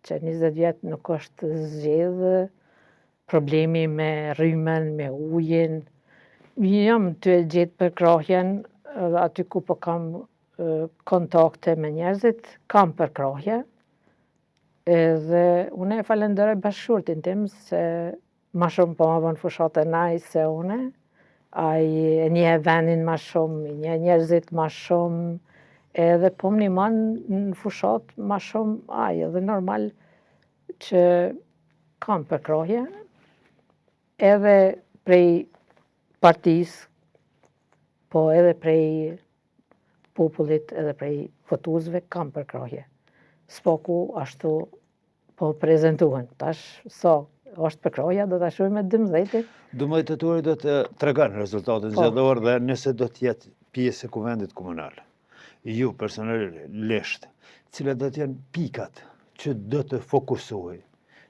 që 20 vjetë nuk është zgjedhë problemi me rrymen, me ujin. Jam të gjetë për krahjen, aty ku po kam kontakte me njerëzit, kam për krahje, edhe une e falenderoj bashkëshortin tim se ma shumë po ma bën fushatë e naj se une, ai e njeh venin ma shumë, i njeh njerëzit ma shumë, edhe po më ndihmon në fushat ma shumë ai, edhe normal që kam përkrahje, edhe prej partisë, po edhe prej popullit, edhe prej votuesve kam përkrahje. S'paku ashtu po prezentuhen. Tash sa është përkrahja, do ta shohim me 12. Ndërmjetëtori do të tregon rezultatin zgjedhor dhe nëse do të jetë pjesë e kuvendit komunal. Ju personalisht, cilat do të jenë pikat që do të fokusohej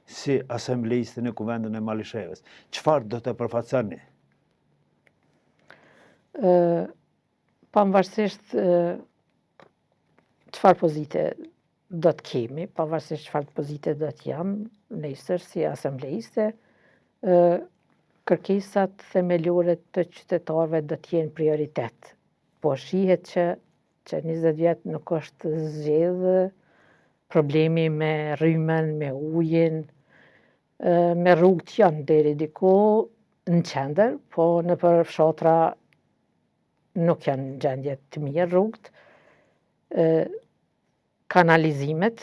si asamblejiste në kuvendin e Malishevës? Çfarë do të përfaqësoni? Pavarësisht çfarë pozite do të kemi, pavarësisht çfarë pozite do të jam nesër si asamblejiste, kërkesat themelore të qytetarëve do të jenë prioritet. Po shihet që 20 vjetë nuk është zgjedhë problemi me rrymen, me ujin, me rrugët janë deri diku në qendër, po nëpër fshatra nuk janë në gjendje të mirë rrugët, kanalizimet,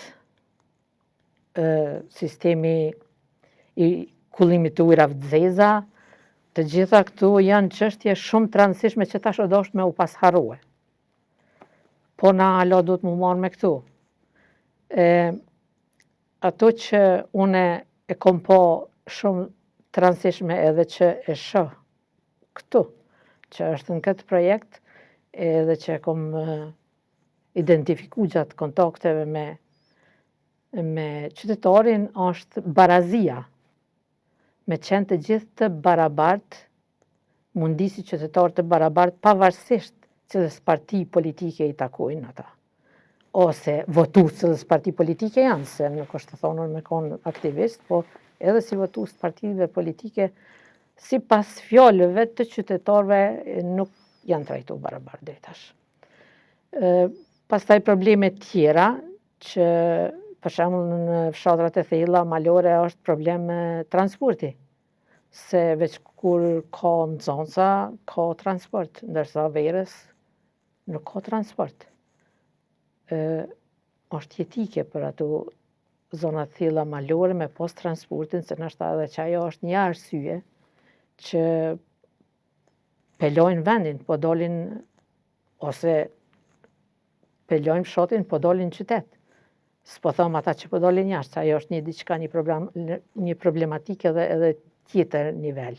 sistemi i kullimit të ujrave të zeza, të gjitha këtu janë çështje shumë të rëndësishme që tash do është me u pasharrue. Po na alo duhet mu marrë me këtu. Ato që une e kom pa shumë të rëndësishme edhe që e shoh këtu, që është në këtë projekt, edhe që e kom identifiku gjatë kontakteve me qytetarin, është barazia, me qenë të gjithë të barabartë, mundisi qytetarë të barabartë, pavarësisht cilës parti politike i takojnë ata, ose votues cilës parti politike janë, se nuk është të thonur me konë aktivist, po edhe si votues partive politike, si pas fjallëve të qytetarëve nuk janë trajtu barabartë deri tash. Pastaj probleme tjera, që për shembull në fshatrat e thella malore është problem transporti, se veç kur ka nxënësa, ka transport, ndërsa verës nuk ka transport. Është jetike për ato zonat thella malore me pas transportin, se nështë edhe që ajo është një arsye që pelojnë vendin, po dolin, ose pelojnë fshatin, po dolin qytet. S'po thom ata që po dolin jashtë, ajo është një diçka, një problematikë edhe tjetër nivel.